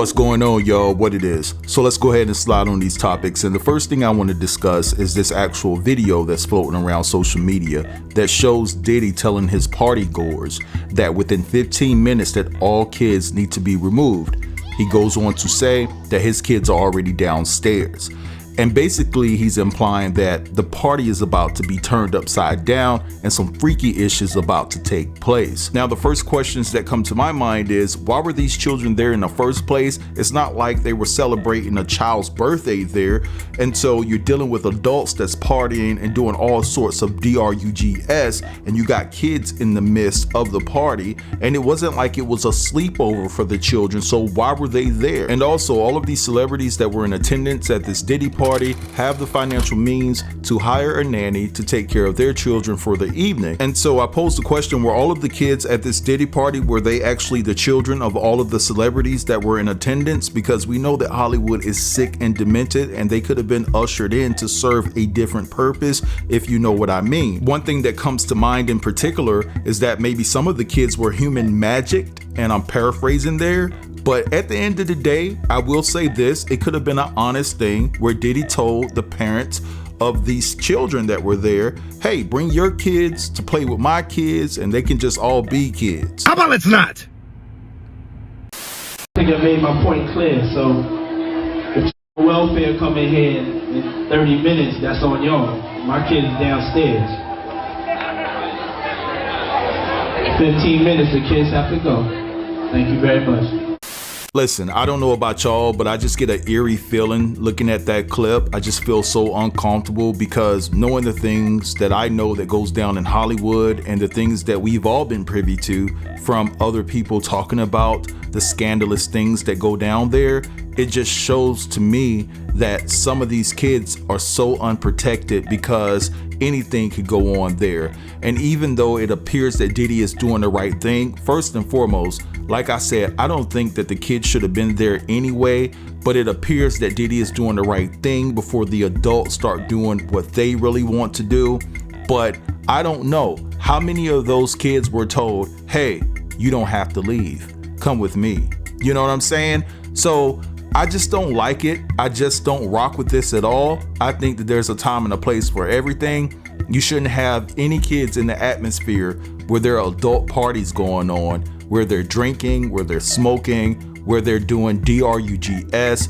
What's going on, y'all? What it is. So let's go ahead and slide on these topics. And the first thing I want to discuss is this actual video that's floating around social media that shows Diddy telling his party goers that within 15 minutes that all kids need to be removed. He goes on to say that his kids are already downstairs. And basically he's implying that the party is about to be turned upside down and some freaky issues about to take place. Now, the first questions that come to my mind is, why were these children there in the first place? It's not like they were celebrating a child's birthday there. And so you're dealing with adults that's partying and doing all sorts of drugs, and you got kids in the midst of the party. And it wasn't like it was a sleepover for the children. So why were they there? And also, all of these celebrities that were in attendance at this Diddy party have the financial means to hire a nanny to take care of their children for the evening. And so I posed the question, were all of the kids at this Diddy party, were they actually the children of all of the celebrities that were in attendance? Because we know that Hollywood is sick and demented, and they could have been ushered in to serve a different purpose, if you know what I mean. One thing that comes to mind in particular is that maybe some of the kids were human magicked, and I'm paraphrasing there. But at the end of the day, I will say this, it could have been an honest thing where Diddy told the parents of these children that were there, hey, bring your kids to play with my kids and they can just all be kids. How about it's not? I think I made my point clear. So if welfare come in here in 30 minutes, that's on y'all. My kid's downstairs. 15 minutes, the kids have to go. Thank you very much. Listen, I don't know about y'all, but I just get an eerie feeling looking at that clip. I just feel so uncomfortable because knowing the things that I know that goes down in Hollywood and the things that we've all been privy to from other people talking about the scandalous things that go down there, it just shows to me that some of these kids are so unprotected because anything could go on there. And even though it appears that Diddy is doing the right thing, first and foremost, like I said, I don't think that the kids should have been there anyway, but it appears that Diddy is doing the right thing before the adults start doing what they really want to do. But I don't know how many of those kids were told, hey, you don't have to leave. Come with me. You know what I'm saying? So I just don't like it. I just don't rock with this at all. I think that there's a time and a place for everything. You shouldn't have any kids in the atmosphere where there are adult parties going on, where they're drinking, where they're smoking, where they're doing drugs.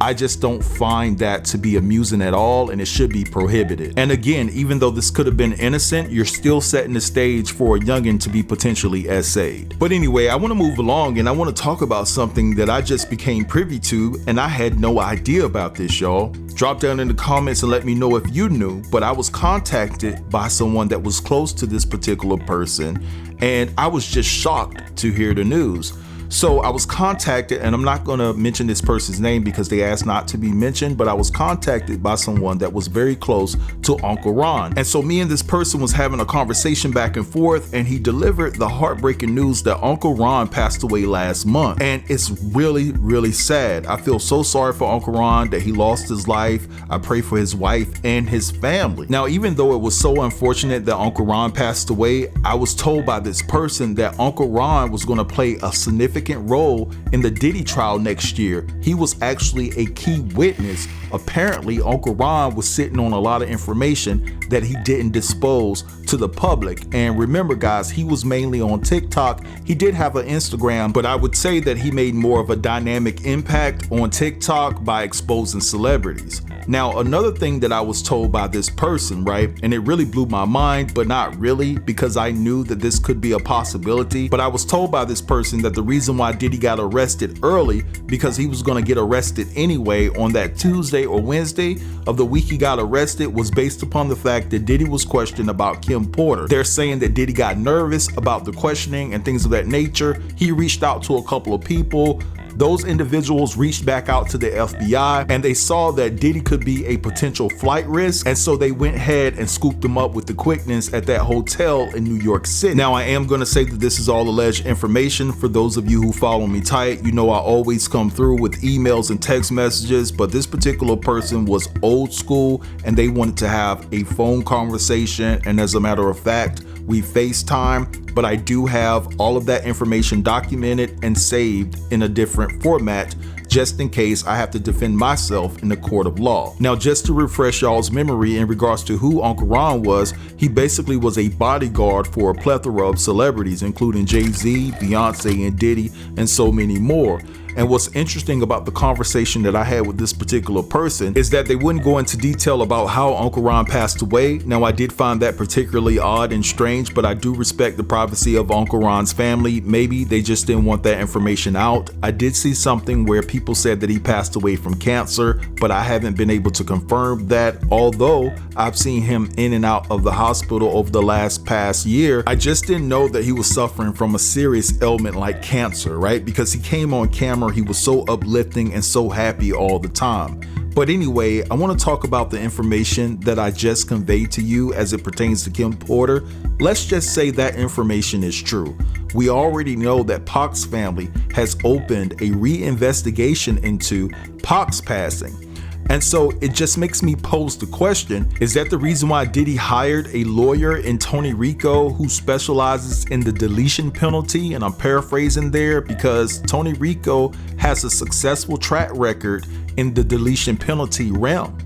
I just don't find that to be amusing at all, and it should be prohibited. And again, even though this could have been innocent, you're still setting the stage for a youngin' to be potentially essayed. But anyway, I want to move along and I want to talk about something that I just became privy to, and I had no idea about this, y'all. Drop down in the comments and let me know if you knew, but I was contacted by someone that was close to this particular person, and I was just shocked to hear the news. So I was contacted, and I'm not going to mention this person's name because they asked not to be mentioned, but I was contacted by someone that was very close to Uncle Ron. And so me and this person was having a conversation back and forth, and he delivered the heartbreaking news that Uncle Ron passed away last month. And it's really, really sad. I feel so sorry for Uncle Ron that he lost his life. I pray for his wife and his family. Now, even though it was so unfortunate that Uncle Ron passed away, I was told by this person that Uncle Ron was going to play a significant role in the Diddy trial next year. He was actually a key witness. Apparently, Uncle Ron was sitting on a lot of information that he didn't disclose to the public. And remember, guys, he was mainly on TikTok. He did have an Instagram, but I would say that he made more of a dynamic impact on TikTok by exposing celebrities. Now, another thing that I was told by this person, right, and it really blew my mind, but not really, because I knew that this could be a possibility, but I was told by this person that the reason why Diddy got arrested early, because he was going to get arrested anyway on that Tuesday or Wednesday of the week he got arrested, was based upon the fact that Diddy was questioned about Kim Porter. They're saying that Diddy got nervous about the questioning and things of that nature. He reached out to a couple of people. Those individuals reached back out to the FBI, and they saw that Diddy could be a potential flight risk, and so they went ahead and scooped him up with the quickness at that hotel in New York City. Now, I am going to say that this is all alleged information. For those of you who follow me tight, you know I always come through with emails and text messages, but this particular person was old school, and they wanted to have a phone conversation, and as a matter of fact, we FaceTime, but I do have all of that information documented and saved in a different format just in case I have to defend myself in the court of law. Now, just to refresh y'all's memory in regards to who Uncle Ron was, he basically was a bodyguard for a plethora of celebrities, including Jay-Z, Beyonce, and Diddy, and so many more. And what's interesting about the conversation that I had with this particular person is that they wouldn't go into detail about how Uncle Ron passed away. Now, I did find that particularly odd and strange, but I do respect the privacy of Uncle Ron's family. Maybe they just didn't want that information out. I did see something where people said that he passed away from cancer, but I haven't been able to confirm that, although I've seen him in and out of the hospital over the past year. I just didn't know that he was suffering from a serious ailment like cancer, right? Because he came on camera, he was so uplifting and so happy all the time. But anyway, I want to talk about the information that I just conveyed to you as it pertains to Kim Porter. Let's just say that information is true. We already know that Pac's family has opened a reinvestigation into Pac's passing. And so it just makes me pose the question, is that the reason why Diddy hired a lawyer in Tony Rico who specializes in the deletion penalty? And I'm paraphrasing there because Tony Rico has a successful track record in the deletion penalty realm.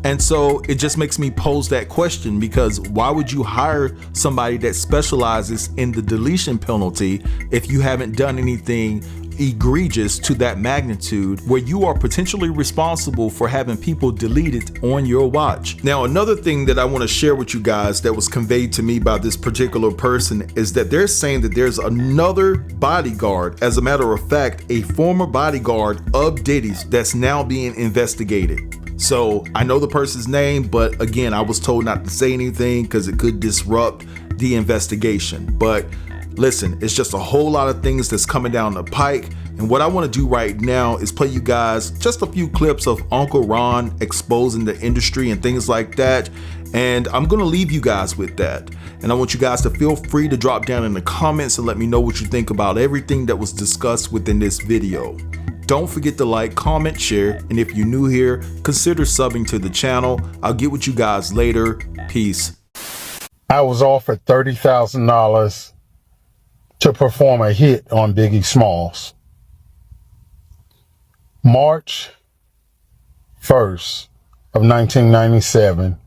And so it just makes me pose that question, because why would you hire somebody that specializes in the deletion penalty if you haven't done anything egregious to that magnitude where you are potentially responsible for having people deleted on your watch? Now, another thing that I want to share with you guys that was conveyed to me by this particular person is that they're saying that there's another bodyguard, as a matter of fact, a former bodyguard of Diddy's, that's now being investigated. So I know the person's name, but again, I was told not to say anything because it could disrupt the investigation. But listen, it's just a whole lot of things that's coming down the pike. And what I want to do right now is play you guys just a few clips of Uncle Ron exposing the industry and things like that. And I'm going to leave you guys with that. And I want you guys to feel free to drop down in the comments and let me know what you think about everything that was discussed within this video. Don't forget to like, comment, share, and if you're new here, consider subbing to the channel. I'll get with you guys later. Peace. I was offered $30,000 to perform a hit on Biggie Smalls. March 1st of 1997,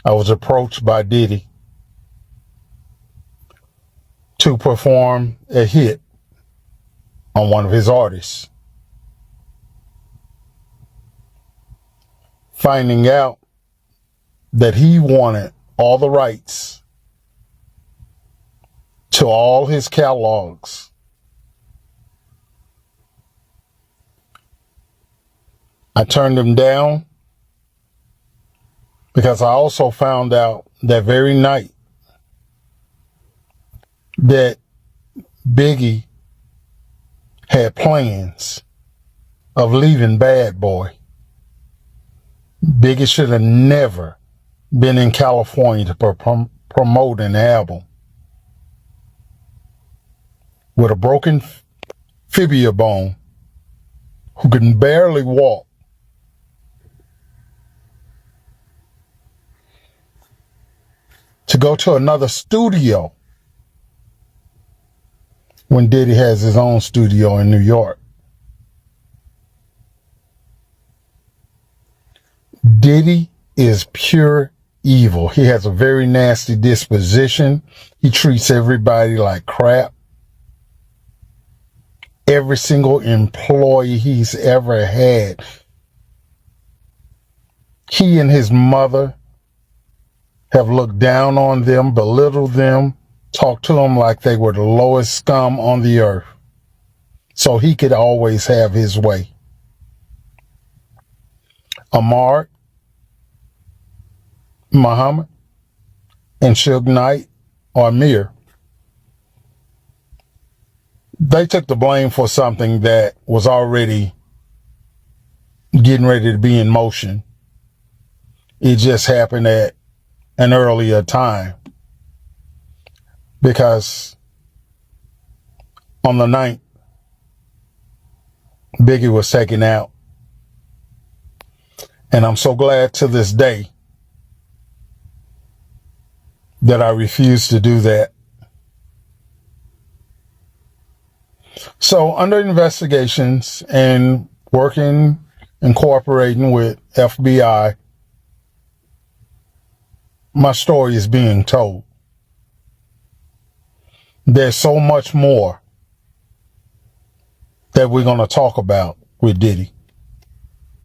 I was approached by Diddy to perform a hit on one of his artists. Finding out that he wanted all the rights to all his catalogs. I turned him down because I also found out that very night that Biggie had plans of leaving Bad Boy. Biggie should have never been in California to promote an album with a broken fibula bone, who can barely walk, to go to another studio when Diddy has his own studio in New York. Diddy is pure evil. He has a very nasty disposition. He treats everybody like crap. Every single employee he's ever had, he and his mother have looked down on them, belittled them, talked to them like they were the lowest scum on the earth, so he could always have his way. Ahmad, Muhammad, and Suge Knight, or Amir, they took the blame for something that was already getting ready to be in motion. It just happened at an earlier time, because on the 9th, Biggie was taken out. And I'm so glad to this day that I refused to do that. So under investigations, and working and cooperating with FBI, my story is being told. There's so much more that we're going to talk about with Diddy.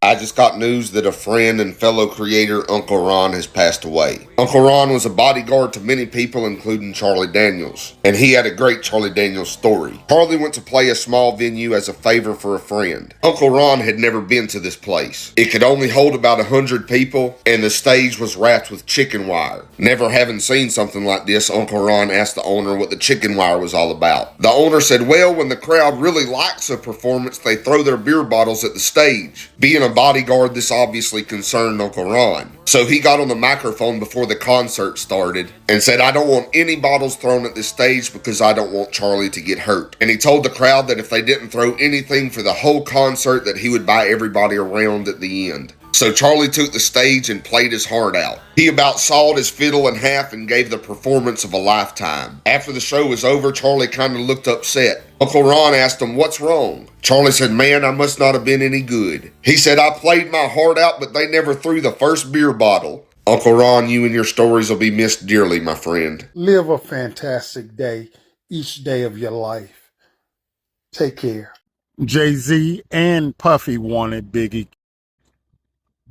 I just got news that a friend and fellow creator, Uncle Ron, has passed away. Uncle Ron was a bodyguard to many people, including Charlie Daniels, and he had a great Charlie Daniels story. Charlie went to play a small venue as a favor for a friend. Uncle Ron had never been to this place. It could only hold about 100 people, and the stage was wrapped with chicken wire. Never having seen something like this, Uncle Ron asked the owner what the chicken wire was all about. The owner said, well, when the crowd really likes a performance, they throw their beer bottles at the stage. Being a bodyguard, this obviously concerned Uncle Ron. So he got on the microphone before the concert started and said, I don't want any bottles thrown at this stage because I don't want Charlie to get hurt. And he told the crowd that if they didn't throw anything for the whole concert, that he would buy everybody around at the end. So Charlie took the stage and played his heart out. He about sawed his fiddle in half and gave the performance of a lifetime. After the show was over, Charlie kind of looked upset. Uncle Ron asked him, what's wrong? Charlie said, man, I must not have been any good. He said, I played my heart out, but they never threw the first beer bottle. Uncle Ron, you and your stories will be missed dearly, my friend. Live a fantastic day, each day of your life. Take care. Jay-Z and Puffy wanted Biggie.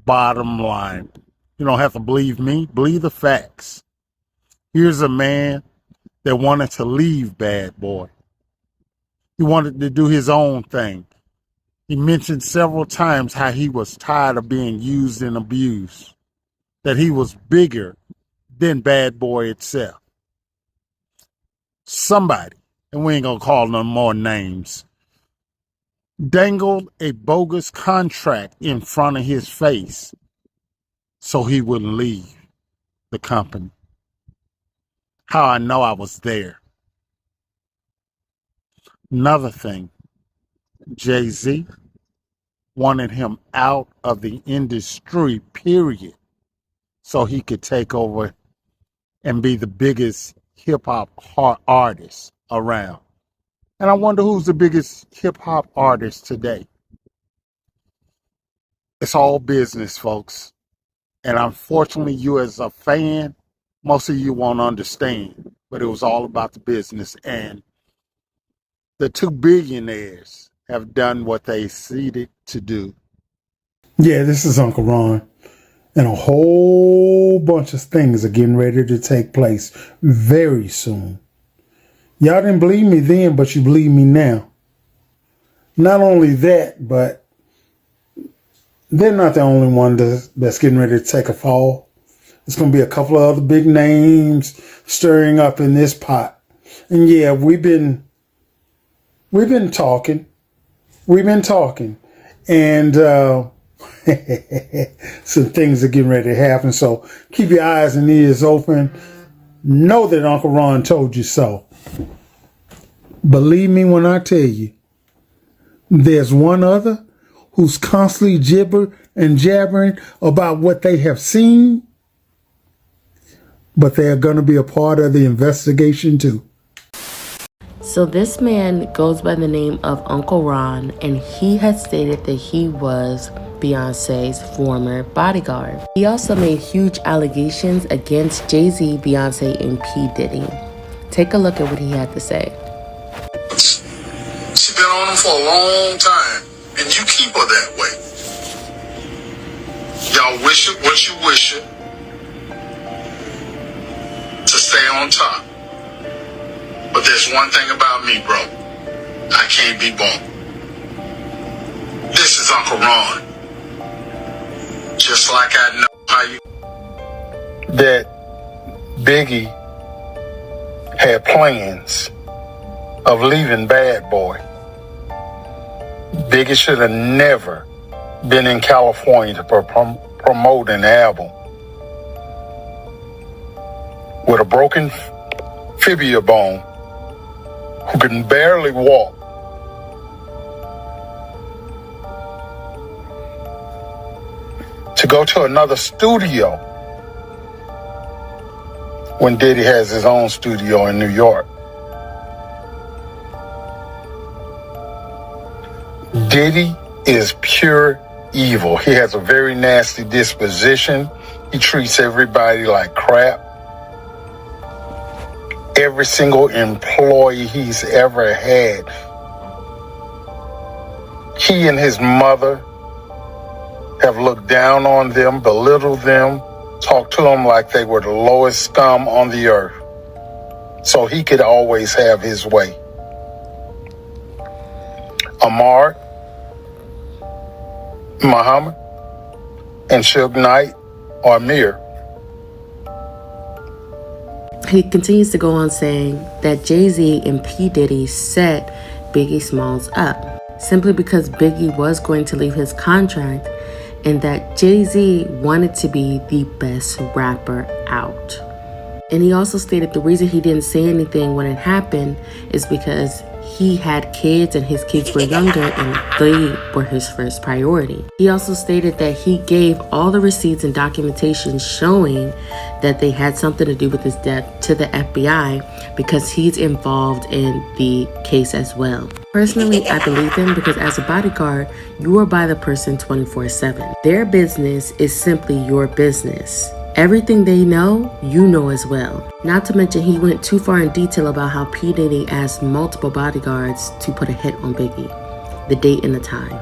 Bottom line, you don't have to believe me, believe the facts. Here's a man that wanted to leave Bad Boy. He wanted to do his own thing. He mentioned several times how he was tired of being used and abused, that he was bigger than Bad Boy itself. Somebody, and we ain't gonna call no more names, dangled a bogus contract in front of his face so he wouldn't leave the company. How I know I was there. Another thing, Jay-Z wanted him out of the industry, period, so he could take over and be the biggest hip-hop artist around. And I wonder who's the biggest hip-hop artist today. It's all business, folks. And unfortunately, you as a fan, most of you won't understand. But it was all about the business. And the two billionaires have done what they seeded to do. Yeah, this is Uncle Ron. And a whole bunch of things are getting ready to take place very soon. Y'all didn't believe me then, but you believe me now. Not only that, but they're not the only one that's getting ready to take a fall. There's going to be a couple of other big names stirring up in this pot. And yeah, we've been talking. And some things are getting ready to happen. So keep your eyes and ears open. Know that Uncle Ron told you so. Believe me when I tell you, there's one other who's constantly jabbering about what they have seen, but they're going to be a part of the investigation too. So this man goes by the name of Uncle Ron, and he has stated that he was Beyonce's former bodyguard. He also made huge allegations against Jay-Z, Beyonce, and P. Diddy. Take a look at what he had to say. She's been on him for a long time, and you keep her that way. Y'all wish it what you wish it to stay on top. But there's one thing about me, bro. I can't be bought. This is Uncle Ron. Just like I know how you... That Biggie had plans of leaving Bad Boy. Biggie should have never been in California to promote an album with a broken fibula bone, who can barely walk, to go to another studio when Diddy has his own studio in New York. Diddy is pure evil. He has a very nasty disposition. He treats everybody like crap. Every single employee he's ever had, he and his mother have looked down on them, belittled them, talked to them like they were the lowest scum on the earth, so he could always have his way. Ahmad, Muhammad, and Suge Knight are mere. He continues to go on saying that Jay-Z and P. Diddy set Biggie Smalls up simply because Biggie was going to leave his contract and that Jay-Z wanted to be the best rapper out. And he also stated the reason he didn't say anything when it happened is because he had kids and his kids were younger and they were his first priority. He also stated that he gave all the receipts and documentation showing that they had something to do with his death to the FBI because he's involved in the case as well. Personally, I believe him because as a bodyguard, you are by the person 24/7. Their business is simply your business. Everything they know, you know as well. Not to mention he went too far in detail about how P. Diddy asked multiple bodyguards to put a hit on Biggie, the date and the time,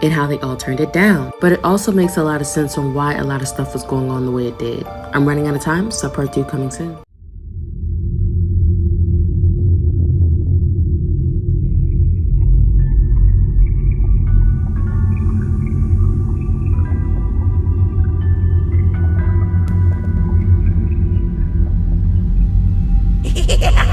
and how they all turned it down. But it also makes a lot of sense on why a lot of stuff was going on the way it did. I'm running out of time, so part 2 coming soon. Yeah.